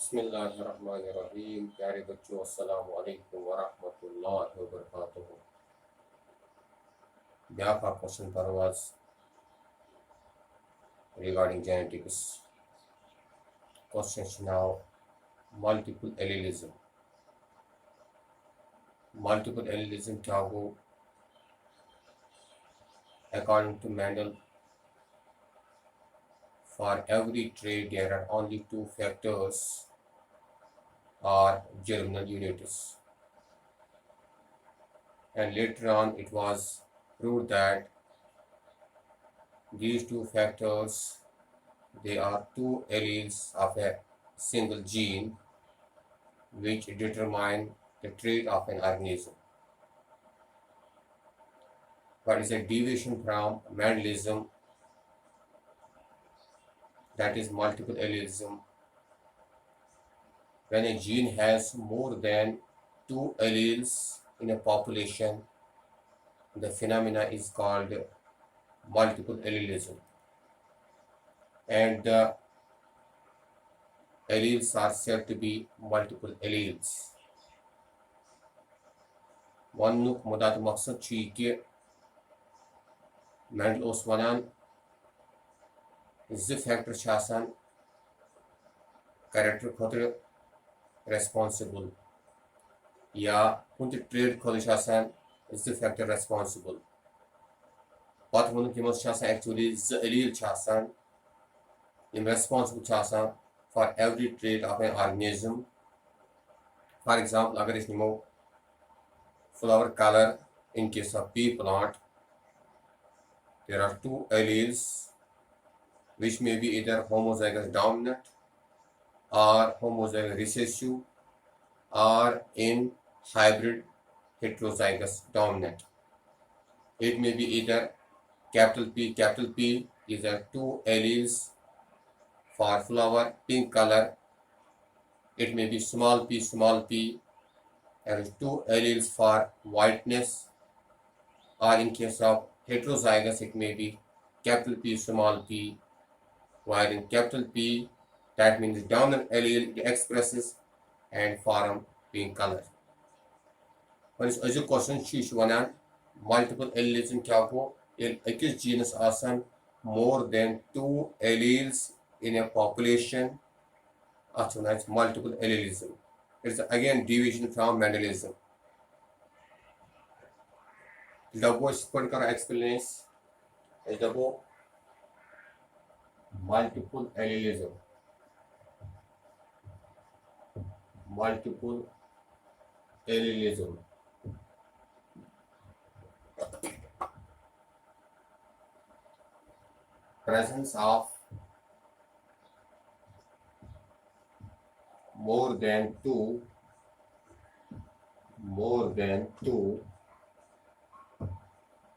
बिस्मिल्लाहिर्रहमानिर्रहीम। प्यारे बच्चों, अस्सलाम वालेकुम वरहमतुल्लाहि वबरकातुहू। Behalf of question for was regarding genetics. Questions now. Multiple allelism. Multiple allelism क्या हो? According to Mendel, for every trait there are only two factors or germinal units. And later on it was proved that these two factors, they are two alleles of a single gene which determine the trait of an organism. But it's a deviation from Mendelism, that is multiple allelism. When a gene has more than two alleles in a population, the phenomena is called multiple allelism. And the alleles are said to be multiple alleles. वनुक मुदात मकसद छी कि Mendel ओस वनान ज factor छ आसान character खुद responsible या कुन ट्रेड खुद छ आसान ज फैक्टर रेस्पॉन्सिबल पत वनुक कि मस छ आसान एक्चुअली ज एलील छ आसान इन रेस्पॉन्सिबल छ आसान for every trade off an organism. For example अगर इस निमो flower color, in case of pea plant there are two alleles which may be either homozygous dominant or homozygous recessive or in hybrid heterozygous dominant. It may be either capital P is a two alleles for flower pink color. It may be small p and two alleles for whiteness, or in case of heterozygous it may be capital P small p, while in capital P that means dominant allele it expresses and form pink color. When is a question she wanan multiple allelism क्या हो एक genus आसान more than two alleles in a population that's multiple allelism. It's again deviation from Mendelism. Double split explanation is double multiple allelism. Multiple allelism. Presence of more than two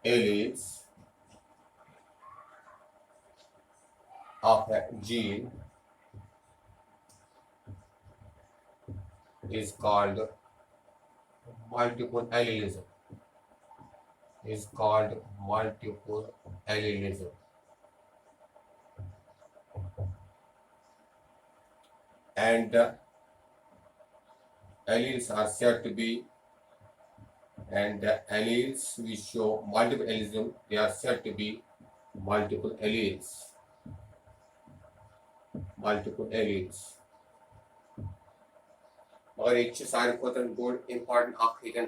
alleles of a gene is called multiple allelism. And alleles are said to be, and the alleles which show multiple allelism, they are said to be multiple alleles. मगर एक चीज सारे खोतन board important अख हेकन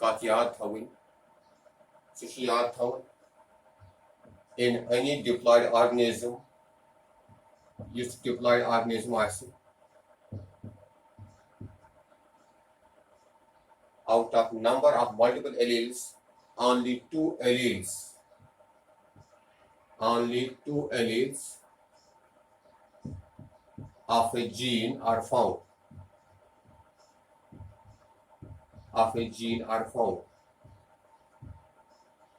कत याद थवन सह याद थवन in any diploid organism yus diploid organism आसि out of number of multiple alleles only two alleles of a gene are found.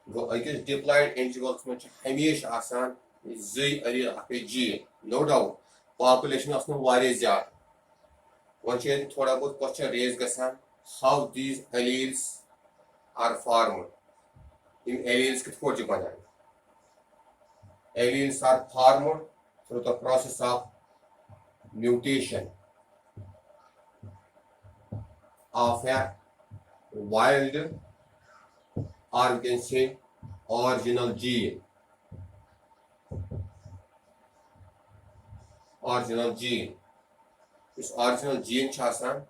गो अकिस डिप्लॉयड इंडिविजुअल्स में हमेशा आसान जै एलील अख जीन नो डाउट पॉपुलेशन आसनो वारिया ज्यादा वन थोड़ा बहुत क्वेश्चन रेज गसान how these alleles are formed. In alleles kit port banan alleles are formed through the process of mutation. of a wild, or we can say original gene. Original gene. This original gene چھُ آسان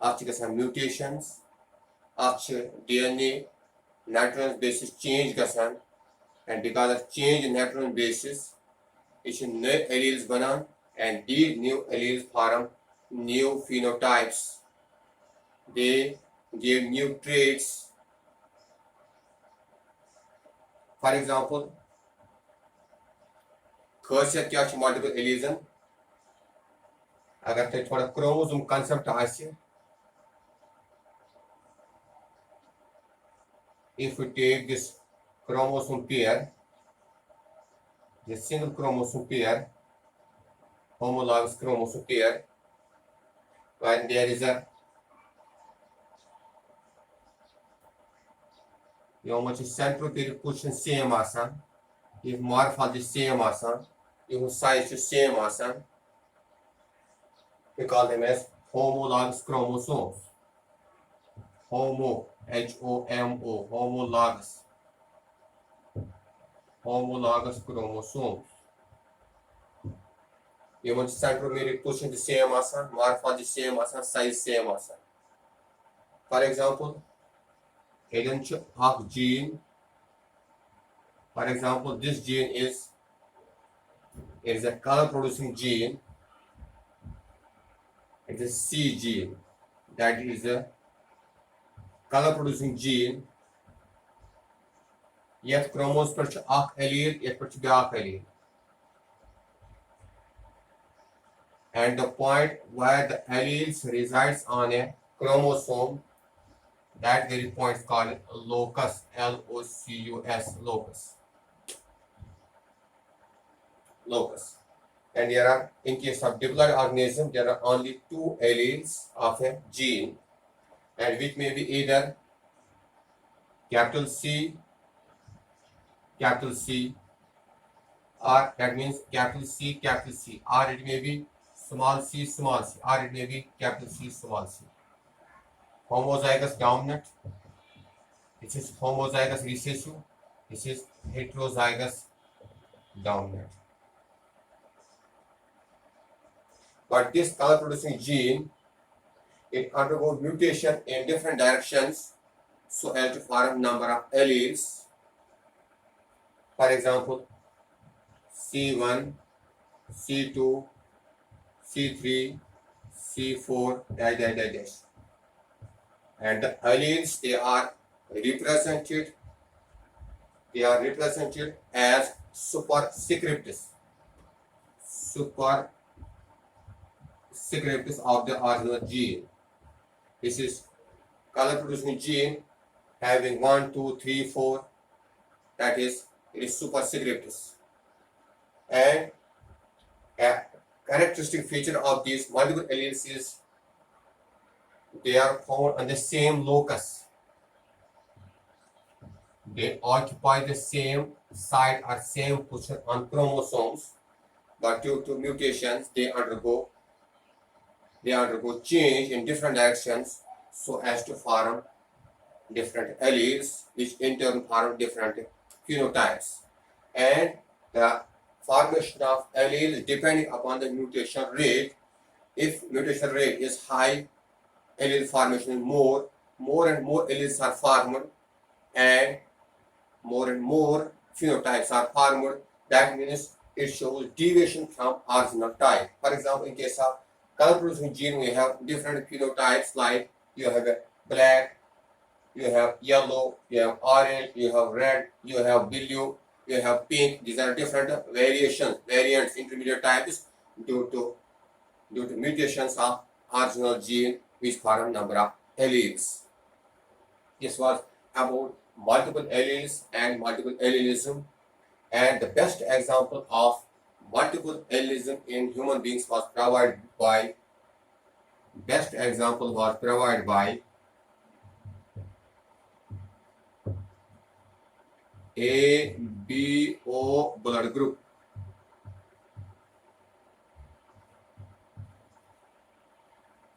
اَتھ چھِ گژھان mutations, اَتھ چھِ DNA nitrogen basis change گژھان, and because of change in nitrogen basis یہِ چھِ نٔے alleles بنان, and these new alleles form new phenotypes. They give new traits. For example, خٲصیت کیٛاہ چھِ multiple allelesن؟ اگر تۄہہِ تھوڑا chromosome concept آسہِ, if we take this chromosome pair, the single chromosome pair, homologous chromosome pair, when there is a یِمو چھِ centromeric position same آسان, یِہُنٛد morphology same آسان, یِہُنٛد size چھُ same آسان, we call them as homologous chromosomes. Homo, H-O-M-O, homologous chromosomes. Yimon centromeric position the same asan, morphology same asan, size same asan. For example, hidden of gene. For example, this gene is a color producing gene. It is C gene. That is a color producing gene. Yet chromosome per allele, yet per allele. And the point where the alleles resides on a chromosome, that very point is called locus, L-O-C-U-S, locus. Locus. And there are, in case of diploid organism, there are only two alleles of a gene, and which may be either capital C, or that means capital C, or it may be small c, or it may be capital C, small c. Homozygous dominant, this is homozygous recessive, this is heterozygous dominant. But this color producing gene, it undergoes mutation in different directions so as to form number of alleles. For example, C1, C2, C3, C4, dash. And the alleles, they are represented as superscripts of the original gene. This is color producing gene having 1, 2, 3, 4, that is, it is superscripts. And a characteristic feature of these multiple alleles is they are found on the same locus. They occupy the same site or same position on chromosomes, but due to mutations, they undergo change in different directions so as to form different alleles, which in turn form different phenotypes. And the formation of alleles depending upon the mutation rate. If mutation rate is high, allele formation is more and more alleles are formed, and more phenotypes are formed. That means it shows deviation from original type. For example, in case of color producing gene, we have different phenotypes, like you have a black, you have yellow, you have orange, you have red, you have blue, you have pink. These are different variants, intermediate types due to mutations of original gene which form number of alleles. This was about multiple alleles and multiple allelism, and the best example of multiple allelism in human beings was provided by ABO blood group.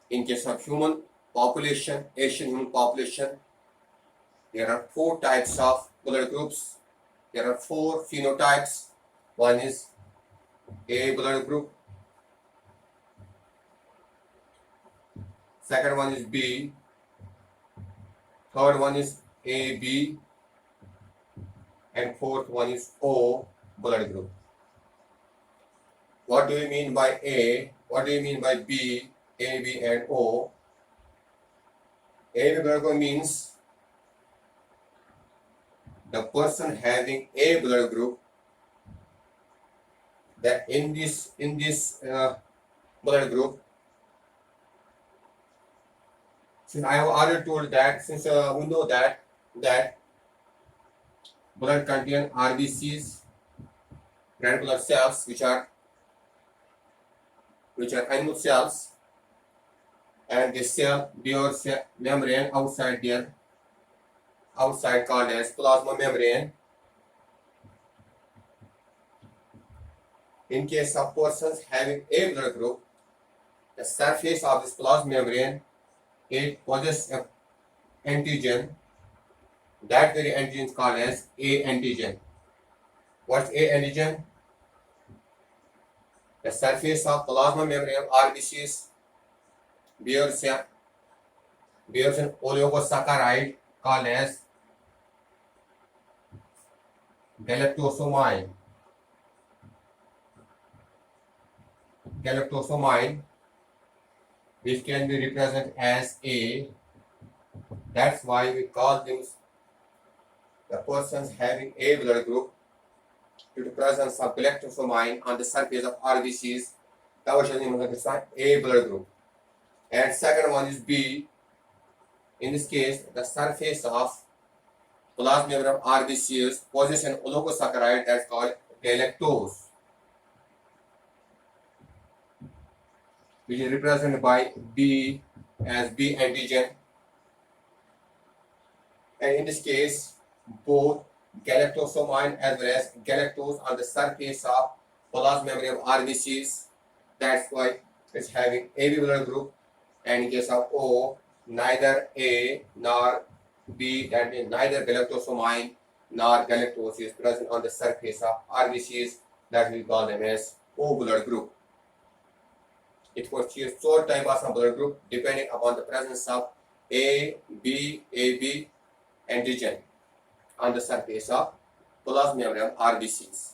In case of human population, Asian human population, there are 4 types of blood groups. There are 4 phenotypes. One is A blood group. Second one is B. Third one is AB. And fourth one is O blood group. What do you mean by A? What do you mean by B, AB and O? AB blood group means the person having A blood group, that in this blood group, since I have already told that, since we know that blood contain RBCs, red blood cells, which are animal cells, and this cell bears a membrane outside called as plasma membrane. In case of persons having A blood group, the surface of this plasma membrane, it possesses an antigen. That very antigen is called as A antigen. What's A antigen? The surface of plasma membrane of RBCs bears an oligosaccharide called as galactosamine. Which can be represented as A. That's why we call them the persons having A blood group, due to presence of galactosamine on the surface of RBCs. That was the A blood group. And second one is B. In this case, the surface of plasma membrane of RBCs possesses an oligosaccharide that's called galactose, which is represented by B as B antigen. And in this case, both galactosamine as well as galactose on the surface of plasma membrane of RBCs. That's why it's having AB blood group. And in case of O, neither A nor B, that means neither galactosamine nor galactose is present on the surface of RBCs. That we call them as O blood group. It constitutes 4 types of blood group depending upon the presence of A, B, AB antigen on the surface of plasma membrane RBCs.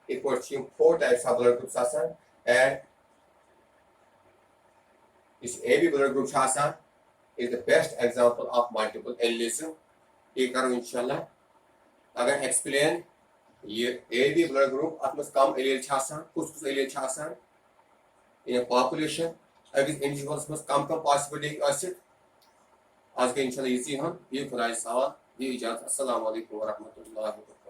It constitutes 4 types of blood groups and this AB blood group is the best example of multiple allelism. ये करो इंशाल्लाह. अगर explain ये AB blood group अतमस कम allele कुछ allele in a population अगर individuals मस कम possibility आसित आज के इंशाल्लाह इसी हम ये खुदाई सवाल ये इजाज़त अस्सलाम वालेकुम व रहमतुल्लाहि व बरकातहू.